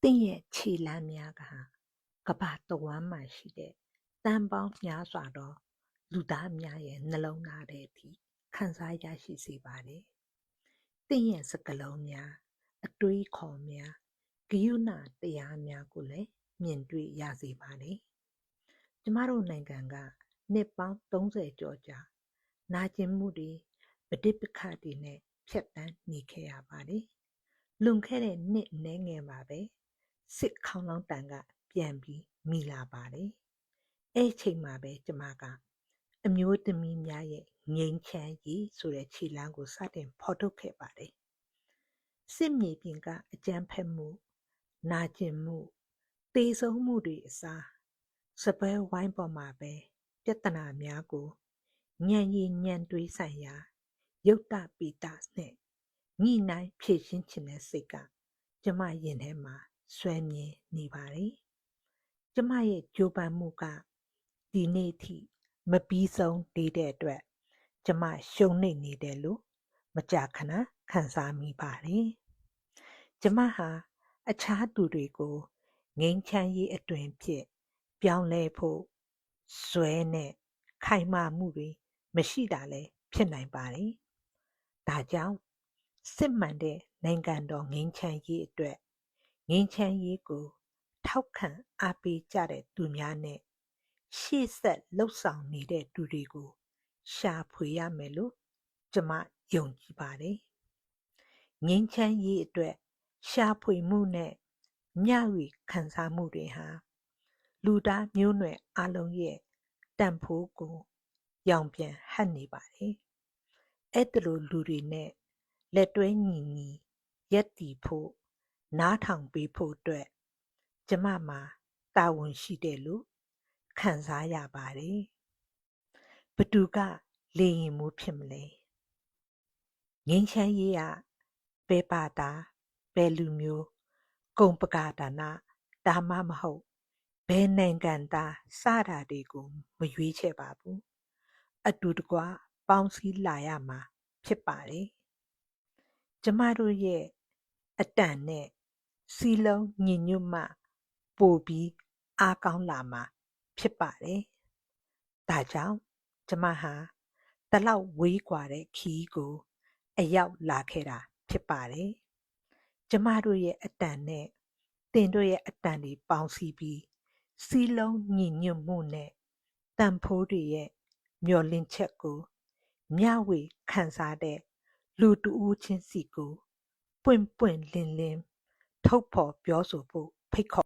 သင့်ရဲ့ခြေလှမ်းများကမ္ဘာတဝှမ်းမှာရှိတဲ့သန်းပေါင်းများစွာသောလူသားများရဲ့နှလုံးသားထဲအထိခံစားရရှိစေပါတယ်။သင့်ရဲ့စကားလုံးများ၊အတွေးအခေါ်များ၊ဂရုဏာတရားများကိုလည်းမြင်တွေ့ရစေပါတယ်။ကျမတို့နိုင်ငံကနှစ်ပေါင်း30ကျော်ကြာနာကျင်မှုတွေပဋိပက္ခတွေနဲ့ဖြတ်သန်းနေခဲ့ရပါတယ်။လွန်ခဲ့တဲ့နှစ်အနည်းငယ်မှာပဲစစ်ခေါင်းလောင်းတန်ကပြန်ပြီးမိလာပါတယ်။အဲ့ချိန်မှာပဲကျမကအမျိုးသမီးများရဲ့ငြိမ်းချမ်းရေးဆိုတဲ့ခြေလှမ်းကိုစတင်ဖော်ထုတ်ခဲ့ပါတယ်။စစ်မြေပြင်ကအကြမ်းဖက်မှုနာကျင်မှုသေဆုံးမှုတွေအစားစပွဲဝိုင်းပေါ်မှာပဲပြဿနာများကိုညံရည်ညံတွေးဆိုင်ရာယုတ်တပိတနဲ့ညှိနှိုင်းဖြေရှင်းခြင်းတဲ့စိတ်ကကျမရင်ထဲမှာဆွဲမြင်နေပါတယ်။ကျမရဲ့ကြိုးပမ်းမှုကဒီနေ့ထိမပြီးဆုံးသေးတဲ့အတွက်ကျမရှုံနိမ့်နေတယ်လို့မကြာခဏခံစားမိပါတယ်။ကျမဟာအခြားသူတွေကိုငြိမ်းချမ်းရေးအတွင်ဖြစ်ပြောင်းလဲဖို့ဇွဲနဲ့ခိုင်မာမှုတွေမရှိတာလည်းဖြစ်နိုင်ပါတယ်။ဒါကြောင့်စစ်မှန်တဲ့နိုင်ငံတော်ငြိမ်းချမ်းရေးအတွက်ငြိမ်းချမ်းရေးကိုထောက်ခံအားပေးကြတဲ့သူများနဲ့ရှေ့ဆက်လှုပ်ဆောင်နေတဲ့သူတွေကိုရှာဖွေရမယ်လို့ကျမယုံကြည်ပါတယ်။ငြိမ်းချမ်းရေးအတွက်ရှာဖွေမှုနဲ့မျှဝေခံစားမှုတွေဟာလူသားမျိုးနွယ်အလုံးရဲ့တန်ဖိုးကိုရောင်ပြန်ဟပ်နေပါတယ်။အဲ့ဒီလိုလူတွေနဲ့လက်တွဲညီညီရပ်တည်ဖို့နားထောင်ပေးဖို့အတွက်ကျမမှာတာဝန်ရှိတယ်လို့ခံစားရပါတယ်။ဘသူကလေရင်မိုးဖြစ်မလဲ။ငြိမ်းချမ်းရေးကဘယ်ပါတာဘယ်လူမျိုးကုန်ပကာဒါနဒါမှမဟုတ်ဘယ်နိုင်ငံသားစတာတွေကိုမရွေးချယ်ပါဘူး။အတူတကွပေါင်းစည်းလာရမှာဖြစ်ပါတယ်။ကျမတို့ရဲ့အတန်နဲ့စီးလုံးညီညွတ်မှပိုပြီးအားကောင်းလာမှာဖြစ်ပါတယ်။ဒါကြောင့်ကျမဟာတလောက်ဝေးကွာတဲ့ခီးကိုအရောက်လာခဲ့တာဖြစ်ပါတယ်။ကျမတို့ရဲ့အတန်နဲ့သင်တို့ရဲ့အတန်တွေပေါင်းစည်းပြီးစီးလုံးညီညွတ်မှုနဲ့တန်ဖိုးတွေရဲ့မျှော်လင့်ချက်ကိုမျှဝေခံစားတဲ့လူတူဦးချင်းစီကိုပွင့်ပွင့်လင်းလင်းထုတ်ဖော်ပြောဆိုဖို့ဖိတ်ခေါ်